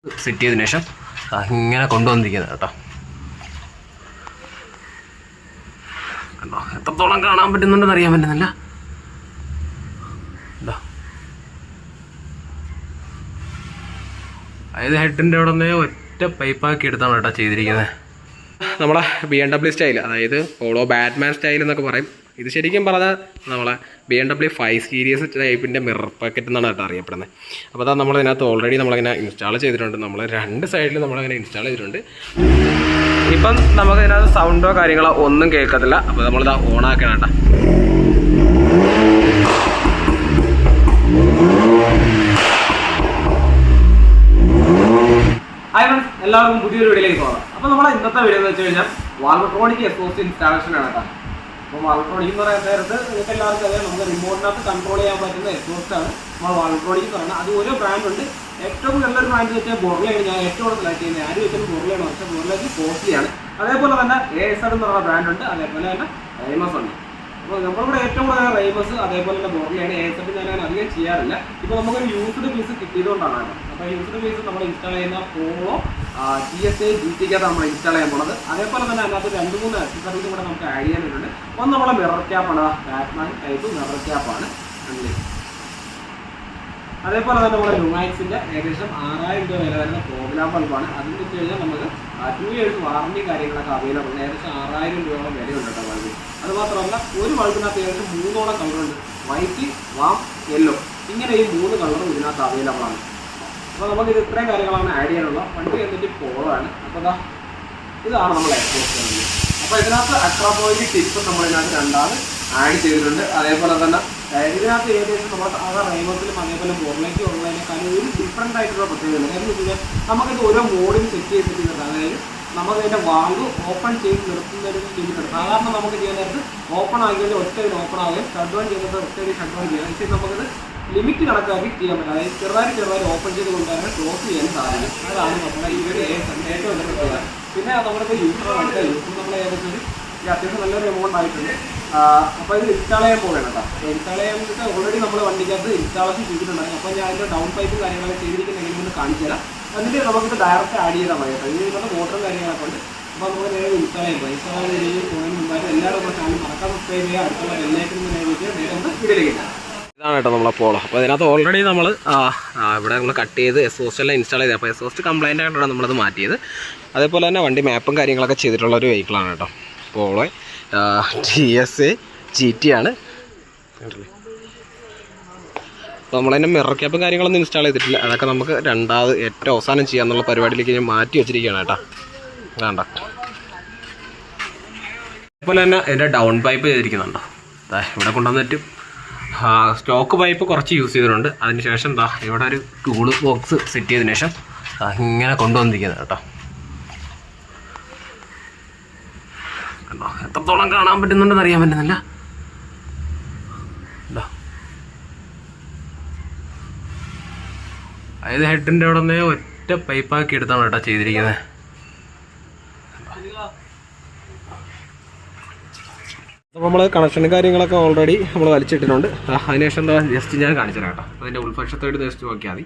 Set ചെയ്തതിനു ശേഷം ഇങ്ങനെ കൊണ്ടുവന്നിരിക്കുന്നത് കേട്ടോ. കണ്ടോ എത്രത്തോളം കാണാൻ പറ്റുന്നുണ്ടെന്ന് അറിയാൻ പറ്റുന്നില്ല. അതായത് ഹെഡിൻ്റെ അവിടെ നിന്ന് ഒറ്റ പൈപ്പാക്കി എടുത്താണ് കേട്ടോ ചെയ്തിരിക്കുന്നത്. നമ്മളെ BMW സ്റ്റൈൽ, അതായത് പോളോ ബാറ്റ്മാൻ സ്റ്റൈൽ എന്നൊക്കെ പറയും. ഇത് ശരിക്കും പറഞ്ഞാൽ നമ്മളെ BMW 5 സീരീസ് ടൈപ്പിൻ്റെ മിറർ പാക്കറ്റ് എന്നാണ് കേട്ടോ അറിയപ്പെടുന്നത്. അപ്പോൾ അതാ നമ്മളിതിനകത്ത് ഓൾറെഡി നമ്മളിങ്ങനെ ഇൻസ്റ്റാൾ ചെയ്തിട്ടുണ്ട്. നമ്മൾ 2 സൈഡിൽ നമ്മളിങ്ങനെ ഇൻസ്റ്റാൾ ചെയ്തിട്ടുണ്ട്. ഇപ്പം നമുക്കിതിനകത്ത് സൗണ്ടോ കാര്യങ്ങളോ ഒന്നും കേൾക്കത്തില്ല. അപ്പോൾ നമ്മളിത് ഓണാക്കണം കേട്ടോ. ഹായ് ഫ്രണ്ട്സ്, എല്ലാവർക്കും പുതിയൊരു വീഡിയോയിലേക്ക് പോകാം. അപ്പോൾ നമ്മുടെ ഇന്നത്തെ വീഡിയോ എന്ന് വെച്ച് കഴിഞ്ഞാൽ വാൽവട്രോണിക് എക്സോസ്റ്റ് ഇൻസ്റ്റാളേഷൻ ആണ് കേട്ടോ. അപ്പോൾ വാൽവട്രോണിക് എന്ന് പറയുന്ന നേരത്ത് നിങ്ങൾക്ക് എല്ലാവർക്കും അറിയാം, നമുക്ക് റിമോട്ടിനകത്ത് കൺട്രോൾ ചെയ്യാൻ പറ്റുന്ന എക്സോസ്റ്റ് ആണ് നമ്മൾ വാൽവട്രോണിക് എന്ന് പറയുന്നത്. അത് ഓരോ ബ്രാൻഡ് ഉണ്ട്. ഏറ്റവും നല്ലൊരു ബ്രാൻഡ് വെച്ചാൽ ബോർലയാണ്. ഞാൻ ഏറ്റവും കൂടുതൽ സെലക്ട് ചെയ്യുന്നത്. ആര് വെച്ചാൽ ബോർലയാണ്, പക്ഷേ ബോർലേക്ക് കോസ്റ്റ്ലിയാണ്. അതേപോലെ തന്നെ ASR എന്ന് പറയുന്ന ബ്രാൻഡ് ഉണ്ട്. അതേപോലെ തന്നെ റൈമസ് ഉണ്ട്. അപ്പോൾ നമ്മളിവിടെ ഏറ്റവും കൂടുതൽ റൈമസ് അതേപോലെ തന്നെ ബോർലയാണ്. ASR ഞാൻ അധികം ചെയ്യാറില്ല. ഇപ്പോൾ നമുക്കൊരു യൂസ്ഡ് പീസ് കിട്ടിയതുകൊണ്ടാണ്. അപ്പോൾ യൂസ്ഡ് പീസ് നമ്മൾ ഇൻസ്റ്റാൾ ചെയ്യുന്ന പോളോ TSI GTക്കകത്ത് നമ്മൾ ഇൻസ്റ്റാൾ ചെയ്യാൻ പോകുന്നത്. അതേപോലെ തന്നെ അതിനകത്ത് 2-3 അക്സസറീസും കൂടെ നമുക്ക് ആഡ് ചെയ്യാനുണ്ട്. ഒന്ന് നമ്മളെ മിറർ ക്യാപ്പാണ്, ബാറ്റ്മാൻ ടൈപ്പ് മിറർ ക്യാപ്പാണ്. അതേപോലെ തന്നെ നമ്മുടെ ലുമാക്സിൻ്റെ ഏകദേശം 6000 രൂപ വില വരുന്ന പ്രോഗ്രാം ബൾബാണ്. അതിന് വെച്ച് കഴിഞ്ഞാൽ നമുക്ക് 2 years വാറണ്ടി കാര്യങ്ങളൊക്കെ അവൈലബിൾ ആണ്. ഏകദേശം 6000 രൂപയോളം വിലയുണ്ട് കേട്ടോ ബൾബ്. അതുമാത്രമല്ല ഒരു ബൾബിനകത്ത് ഏകദേശം 3 കളറുണ്ട്. വൈറ്റ്, വാം, യെല്ലോ, ഇങ്ങനെ ഈ 3 കളറും ഇതിനകത്ത് അവൈലബിൾ ആണ്. അപ്പോൾ നമുക്കിത് ഇത്രയും കാര്യങ്ങളാണ് ആഡ് ചെയ്യാനുള്ള. വണ്ടി എന്നിട്ട് പോളോ ആണ്. അപ്പോൾ ഇതാണ് നമ്മൾ എക്സ്പോസ്റ്റ്. അപ്പോൾ ഇതിനകത്ത് അക്രാപോയിൻ്റെ ടിപ്പ് നമ്മളിതിനകത്ത് 2 ആഡ് ചെയ്തിട്ടുണ്ട്. അതേപോലെ തന്നെ ഇതിനകത്ത് ഏകദേശം നമ്മൾ സാധാരണ റൈമസിലും അതേപോലെ ബോർലേക്ക് ഉള്ളതിനേക്കാളും ഒരു ഡിഫറൻ്റ് ആയിട്ടുള്ള പ്രത്യേകത. കാരണം വെച്ച് കഴിഞ്ഞാൽ നമുക്കിത് ഓരോ മോഡിൽ സെറ്റ് ചെയ്തിട്ടുണ്ട്. അതായത് നമുക്കതിൻ്റെ വാൽവ് ഓപ്പൺ ചെയ്ത് നിർത്തുന്നൊരു ലിമിറ്റ് ഉണ്ട്. സാധാരണ നമുക്ക് ചെയ്യാൻ നേരത്ത് ഓപ്പൺ ആക്കിയത് ഒറ്റയിൽ ഓപ്പൺ ആവുകയും ഷട്ട് ഡൗൺ ചെയ്യുന്നത് ഒറ്റയിൽ ഷട്ട് ഡൗൺ ചെയ്യാം. പക്ഷേ നമുക്കത് ലിമിറ്റ് കണക്കാക്കി ചെയ്യാൻ പറ്റും. അതായത് ചെറുതായി ഓപ്പൺ ചെയ്ത് കൊണ്ടുവരാൻ ക്ലോസ് ചെയ്യാൻ സാധിക്കും. അതാണ് നമ്മുടെ ഈ ഒരു ഏറ്റവും വലിയ പ്രത്യേകത. പിന്നെ നമ്മളിപ്പോൾ യൂസർ നമ്മൾ ഏകദേശം അത്യാവശ്യം നല്ലൊരു എമൗണ്ട് ആയിട്ടുണ്ട്. അപ്പോൾ ഇത് ഇൻസ്റ്റാൾ ചെയ്യാൻ പോകണം കേട്ടോ. ഇൻസ്റ്റാൾ ചെയ്യാൻ വേണ്ടിയിട്ട് ഓൾറെഡി നമ്മൾ വണ്ടിക്കകത്ത് ഇൻസ്റ്റാളേഷൻ ചെയ്തിട്ടുണ്ടായിരുന്നു. അപ്പോൾ ഞാൻ അതിൻ്റെ ഡൗൺ പൈപ്പും കാര്യങ്ങളൊക്കെ ചെയ്തിരിക്കുന്ന ഒന്ന് കാണിച്ചു തരാം. എന്നിട്ട് നമുക്കിത് ഡയറക്റ്റ് ആഡ് ചെയ്താൽ മതി കേട്ടോ. ഇതിനുള്ള മോട്ടറും കാര്യങ്ങളൊക്കെ ഉണ്ട്. അപ്പോൾ നമുക്ക് നേരെ ഇൻസ്റ്റാൾ ചെയ്യാം. ഇൻസ്റ്റാൾ ചെയ്ത് പോകുന്നതിന് മുമ്പായിട്ട് എല്ലാവരും നമ്മുടെ ചാനൽ മറക്കാൻ സബ്സ്ക്രൈബ് ചെയ്യുക. അടുത്തുള്ള എല്ലാവർക്കും നേരെ ഒന്ന് വീഡിയോയിലേക്ക്. ഇതാണ് കേട്ടോ നമ്മളെ പോളോ. അപ്പോൾ അതിനകത്ത് ഓൾറെഡി നമ്മൾ ഇവിടെ നമ്മൾ കട്ട് ചെയ്ത് എക്സോസ്റ്റ് എല്ലാം ഇൻസ്റ്റാൾ ചെയ്തത്. അപ്പോൾ എക്സോസ്റ്റ് കംപ്ലൈൻ്റ് ആയിട്ടാണ് നമ്മളത് മാറ്റിയത്. അതേപോലെ തന്നെ വണ്ടി മാപ്പും കാര്യങ്ങളൊക്കെ ചെയ്തിട്ടുള്ള ഒരു വെഹിക്കിളാണ് കേട്ടോ പോളോ. TSI GT ആണ്. അപ്പോൾ നമ്മളതിൻ്റെ മിറർ ക്യാപ്പും കാര്യങ്ങളൊന്നും ഇൻസ്റ്റാൾ ചെയ്തിട്ടില്ല. അതൊക്കെ നമുക്ക് രണ്ടാമത് ഏറ്റവും അവസാനം ചെയ്യാമെന്നുള്ള പരിപാടിയിലേക്ക് ഞാൻ മാറ്റി വെച്ചിരിക്കുകയാണ് കേട്ടോ. വേണ്ട. അതേപോലെ തന്നെ ഇതിൻ്റെ ഡൗൺ പൈപ്പ് ചെയ്തിരിക്കുന്നുണ്ടോ. ഇവിടെ കൊണ്ടുവന്നിട്ട് സ്റ്റോക്ക് പൈപ്പ് കുറച്ച് യൂസ് ചെയ്തിട്ടുണ്ട്. അതിനുശേഷം ഇവിടെ ഒരു ടൂള് ബോക്സ് സെറ്റ് ചെയ്തതിനു ശേഷം ഇങ്ങനെ കൊണ്ടുവന്നിരിക്കുന്നത് കേട്ടോ. കണ്ടോ എത്രത്തോളം കാണാൻ പറ്റുന്നുണ്ടെന്ന് അറിയാൻ പറ്റുന്നില്ല. അതായത് ഹെഡിൻ്റെ അവിടെ നിന്ന് ഒറ്റ പൈപ്പാക്കി എടുത്താണ് കേട്ടോ ചെയ്തിരിക്കുന്നത്. അപ്പോൾ നമ്മൾ കണക്ഷനും കാര്യങ്ങളൊക്കെ ഓൾറെഡി നമ്മൾ വലിച്ചിട്ടിട്ടുണ്ട്. അതിനുശേഷം ജസ്റ്റ് ഞാൻ കാണിച്ചു തരാം കേട്ടോ. അതിൻ്റെ ഉൾവശത്തോട്ട് ജസ്റ്റ് നോക്കിയാൽ മതി.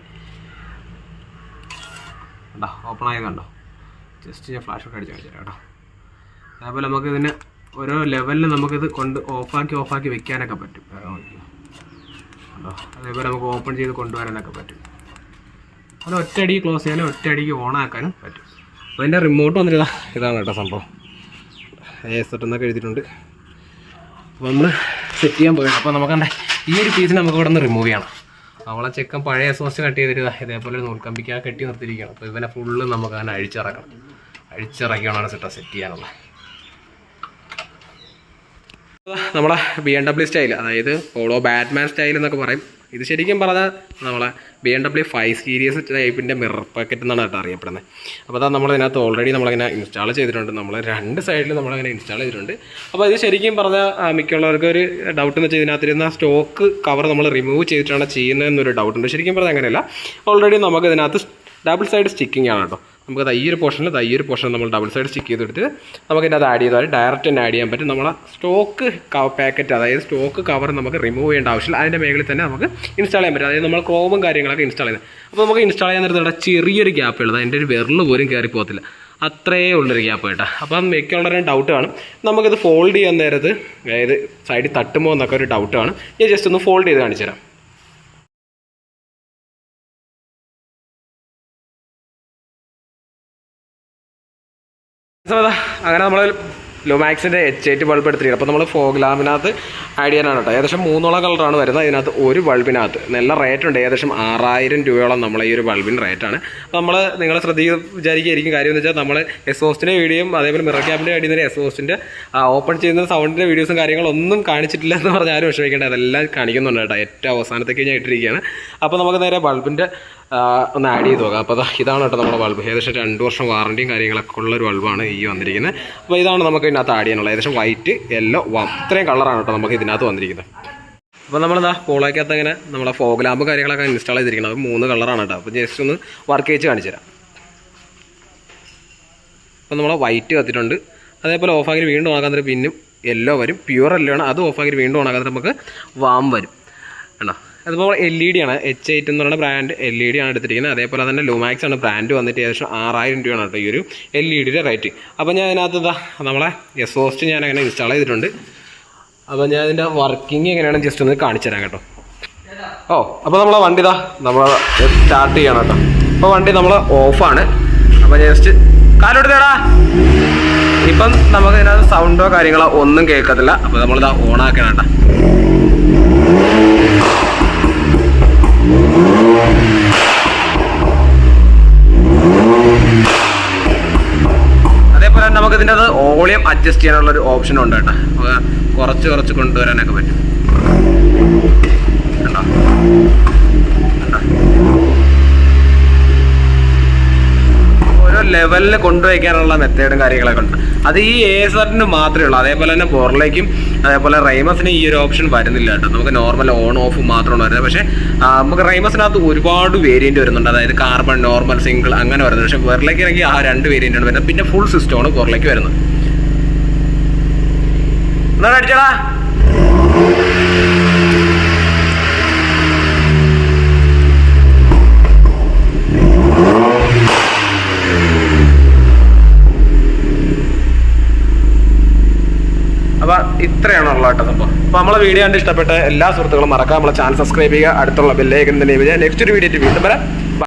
കണ്ടോ ഓപ്പൺ ആയത് കണ്ടോ. ജസ്റ്റ് ഞാൻ ഫ്ലാഷ് ഒക്കെ അടിച്ച് കാണിച്ചു തരാം കേട്ടോ. അതേപോലെ നമുക്ക് ഇതിന് ഓരോ ലെവലിൽ നമുക്കിത് കൊണ്ട് ഓഫാക്കി വെക്കാനൊക്കെ പറ്റും കേട്ടോ. അതേപോലെ നമുക്ക് ഓപ്പൺ ചെയ്ത് കൊണ്ടുവരാനൊക്കെ പറ്റും. അത് ഒറ്റയടിക്ക് ക്ലോസ് ചെയ്യാനും ഒറ്റയടിക്ക് ഓണാക്കാനും പറ്റും. അപ്പോൾ അതിൻ്റെ റിമോട്ട് വന്നിട്ട് ഇതാണ് കേട്ടോ സംഭവം. ASR എന്നൊക്കെ എഴുതിയിട്ടുണ്ട്. അപ്പോൾ നമ്മൾ സെറ്റ് ചെയ്യാൻ പോയി. അപ്പോൾ നമുക്കെന്താ ഈ ഒരു പീസിന് നമുക്ക് ഇവിടെ നിന്ന് റിമൂവ് ചെയ്യണം. നമ്മളെ ചെക്കൻ പഴയ എക്സോസ്റ്റ് കട്ട് ചെയ്തിട്ട് ഇതേപോലെ നൂൽക്കമ്പിക്കാൻ കെട്ടി നിർത്തിയിരിക്കുകയാണ്. അപ്പോൾ ഇവനെ ഫുള്ള് നമുക്ക് അങ്ങനെ അഴിച്ചിറക്കിയാണ് സെറ്റ് ചെയ്യാനുള്ളത്. നമ്മളെ BMW സ്റ്റൈൽ, അതായത് പോളോ ബാറ്റ്മാൻ സ്റ്റൈൽ എന്നൊക്കെ പറയും. ഇത് ശരിക്കും പറഞ്ഞാൽ നമ്മളെ BMW 5 സീരീസ് ടൈപ്പിൻ്റെ മിറർ പാക്കറ്റ് എന്നാണ് കേട്ടോ അറിയപ്പെടുന്നത്. അപ്പോൾ അതാ നമ്മളിതിനകത്ത് ഓൾറെഡി നമ്മളിങ്ങനെ ഇൻസ്റ്റാൾ ചെയ്തിട്ടുണ്ട്. നമ്മൾ 2 സൈഡിൽ നമ്മളിങ്ങനെ ഇൻസ്റ്റാൾ ചെയ്തിട്ടുണ്ട്. അപ്പോൾ ഇത് ശരിക്കും പറഞ്ഞാൽ മിക്കുള്ളവർക്ക് ഒരു ഡൗട്ട് എന്ന് വെച്ചാൽ ഇതിനകത്തിരുന്ന സ്റ്റോക്ക് കവർ നമ്മൾ റിമൂവ് ചെയ്തിട്ടാണ് ചെയ്യുന്നതെന്നൊരു ഡൗട്ടുണ്ട്. ശരിക്കും പറഞ്ഞാൽ അങ്ങനെയല്ല. ഓൾറെഡി നമുക്ക് ഇതിനകത്ത് ഡബിൾ സൈഡ് സ്റ്റിക്കിംഗ് ആണ് കേട്ടോ. നമുക്ക് ഈ ഒരു പോർഷനിൽ നമ്മൾ ഡബിൾ സൈഡ് സ്റ്റിക്ക് ചെയ്തെടുത്ത് നമുക്ക് ഇതിനകത്ത് ആഡ് ചെയ്താൽ ഡയറക്റ്റ് തന്നെ ആഡ് ചെയ്യാൻ പറ്റും. നമ്മളെ സ്റ്റോക്ക് പാക്കറ്റ്, അതായത് സ്റ്റോക്ക് കവർ നമുക്ക് റിമൂവ് ചെയ്യേണ്ട ആവശ്യമില്ല. അതിൻ്റെ മേഖലയിൽ തന്നെ നമുക്ക് ഇൻസ്റ്റാൾ ചെയ്യാൻ പറ്റും. അതായത് നമ്മൾ ക്രോമും കാര്യങ്ങളൊക്കെ ഇൻസ്റ്റാൾ ചെയ്യുന്നത്. അപ്പോൾ നമുക്ക് ഇൻസ്റ്റാൾ ചെയ്യാൻ നേരത്തെ ചെറിയൊരു ഗ്യാപ്പ് ഉള്ളത്, അതിൻ്റെ ഒരു വിരൽ പോലും കയറി പോകത്തില്ല, അത്രയേ ഉള്ളൊരു ഗ്യാപ്പ് കേട്ടോ. അപ്പം മിക്കുള്ളവരുടെ ഡൗട്ട് കാണും നമുക്കിത് ഫോൾഡ് ചെയ്യാൻ നേരത്ത് അതായത് സൈഡിൽ തട്ടുമോ എന്നൊക്കെ ഒരു ഡൗട്ട് കാണും. ഞാൻ ജസ്റ്റ് ഒന്ന് ഫോൾഡ് ചെയ്ത് കാണിച്ചു തരാം. അങ്ങനെ നമ്മൾ ലുമാക്സിൻ്റെ H8 ബൾബ് എടുത്തിരിക്കുന്നത്. അപ്പോൾ നമ്മൾ ഫോഗ് ലാമ്പിനകത്ത് ആഡ് ചെയ്യാനാണ് കേട്ടോ. ഏകദേശം 3 കളറാണ് വരുന്നത്. ഇതിനകത്ത് ഒരു ബൾബിനകത്ത് നല്ല റേറ്റ് ഉണ്ട്. ഏകദേശം 6000 രൂപയോളം നമ്മളെ ഈ ഒരു ബൾബിന് റേറ്റാണ്. അപ്പോൾ നിങ്ങൾ വിചാരിക്കുകയായിരിക്കും കാര്യം എന്ന് വെച്ചാൽ നമ്മൾ എക്സോസ്റ്റിൻ്റെ വീഡിയോയും അതേപോലെ മിറർ ക്യാബിൻ്റെ അടിയിൽ നിന്ന് എക്സോസ്റ്റിൻ്റെ ഓപ്പൺ ചെയ്യുന്ന സൗണ്ടിൻ്റെ വീഡിയോസും കാര്യങ്ങളൊന്നും കാണിച്ചിട്ടില്ല എന്ന് പറഞ്ഞാൽ ആരും വിഷമിക്കേണ്ട, അതെല്ലാം കാണിക്കുന്നുണ്ട് കേട്ടോ. ഏറ്റവും അവസാനത്തേക്ക് ഞാൻ ഇട്ടിരിക്കുകയാണ്. അപ്പോൾ നമുക്ക് നേരെ ബൾബിൻ്റെ ഒന്ന് ആഡ് ചെയ്ത് നോക്കാം. അപ്പോൾ ഇതാണ് കേട്ടോ നമ്മുടെ ബൾബ്. ഏകദേശം 2 വർഷം വാറണ്ടിയും കാര്യങ്ങളൊക്കെ ഉള്ളൊരു ബൾബാണ് ഈ വന്നിരിക്കുന്നത്. അപ്പോൾ ഇതാണ് നമുക്ക് ഇതിനകത്ത് ആഡ് ചെയ്യാനുള്ളത്. ഏകദേശം വൈറ്റ്, യെല്ലോ, ഇത്രയും കളറാണ് കേട്ടോ നമുക്ക് ഇതിനകത്ത് വന്നിരിക്കുന്നത്. അപ്പോൾ നമ്മളിതാ പോളോയ്ക്കകത്ത് അങ്ങനെ നമ്മളെ ഫോഗ് ലാമ്പ് കാര്യങ്ങളൊക്കെ ഇൻസ്റ്റാൾ ചെയ്തിരിക്കുന്നത്. അപ്പോൾ 3 കളറാണ് കേട്ടോ. അപ്പോൾ ജസ്റ്റ് ഒന്ന് വർക്ക് ചെയ്ത് കാണിച്ചു തരാം. അപ്പോൾ നമ്മൾ വൈറ്റ് കത്തിട്ടുണ്ട്. അതേപോലെ ഓഫാക്കി വീണ്ടും ഓണാക്കാൻ പിന്നും യെല്ലോ വരും. പ്യുവർ യെല്ലോ ആണ്. അത് ഓഫാക്കി വീണ്ടും ഓണാക്കാൻ നമുക്ക് വാം വരും കേട്ടോ. അതുപോലെ LED ആണ്, H8 എന്ന് പറയുന്ന ബ്രാൻഡ് LED ആണ് എടുത്തിരിക്കുന്നത്. അതേപോലെ തന്നെ ലുമാക്സ് ആണ് ബ്രാൻഡ് വന്നിട്ട് ഏകദേശം 6000 രൂപയാണ് കേട്ടോ ഈ ഒരു LED-യുടെ റേറ്റ്. അപ്പോൾ ഞാൻ ഇതിനകത്ത് നമ്മളെ എക്സോസ്റ്റ് ഞാൻ അങ്ങനെ ഇൻസ്റ്റാൾ ചെയ്തിട്ടുണ്ട്. അപ്പോൾ ഞാൻ ഇതിൻ്റെ വർക്കിംഗ് എങ്ങനെയാണ് ജസ്റ്റ് ഒന്ന് കാണിച്ചു തരാം കേട്ടോ. അപ്പോൾ നമ്മളെ വണ്ടി നമ്മൾ സ്റ്റാർട്ട് ചെയ്യണം കേട്ടോ. അപ്പോൾ വണ്ടി നമ്മൾ ഓഫാണ്. അപ്പോൾ ജസ്റ്റ് കാലെടുത്തേടാ. ഇപ്പം നമുക്ക് ഇതിനകത്ത് സൗണ്ടോ കാര്യങ്ങളോ ഒന്നും കേൾക്കത്തില്ല. അപ്പോൾ നമ്മളിതാ ഓണാക്കണം കേട്ടോ. അതേപോലെ തന്നെ നമുക്ക് ഇതിൻ്റെ വോളിയം അഡ്ജസ്റ്റ് ചെയ്യാനുള്ളൊരു ഓപ്ഷൻ ഉണ്ട് കേട്ടോ. കുറച്ച് കൊണ്ടുവരാനൊക്കെ പറ്റും കേട്ടോ. ഓരോ ലെവലിൽ കൊണ്ടുവയ്ക്കാനുള്ള മെത്തേഡും കാര്യങ്ങളൊക്കെ ഉണ്ട്. അത് ഈ ഏസറിന് മാത്രമേ ഉള്ളൂ. അതേപോലെ തന്നെ പോർലേക്കും അതേപോലെ റൈമസിന് ഈ ഒരു ഓപ്ഷൻ വരുന്നില്ല കേട്ടോ. നമുക്ക് നോർമൽ ഓൺ ഓഫ് മാത്രമാണ് വരുന്നത്. പക്ഷേ നമുക്ക് റൈമസിനകത്ത് ഒരുപാട് വേരിയൻറ്റ് വരുന്നുണ്ട്. അതായത് കാർബൺ, നോർമൽ, സിംഗിൾ അങ്ങനെ വരുന്നത്. പക്ഷേ പോർലേക്ക് ആണെങ്കിൽ ആ 2 വേരിയൻ്റാണ് വരുന്നത്. പിന്നെ ഫുൾ സിസ്റ്റമാണ് പോർലേക്ക് വരുന്നത്. എന്താണ് അടിച്ചടാ. അപ്പോൾ ഇത്രയാണുള്ള കേട്ടോ സംഭവം. അപ്പോൾ നമ്മളെ വീഡിയോ കണ്ട് ഇഷ്ടപ്പെട്ട എല്ലാ സുഹൃത്തുക്കളും മറക്കാം നമ്മളെ ചാനൽ സബ്സ്ക്രൈബ് ചെയ്യുക. അടുത്തുള്ള ബെല്ലൈക്കൺ തന്നെ നെക്സ്റ്റ് ഒരു വീഡിയോ വീണ്ടും വരാം.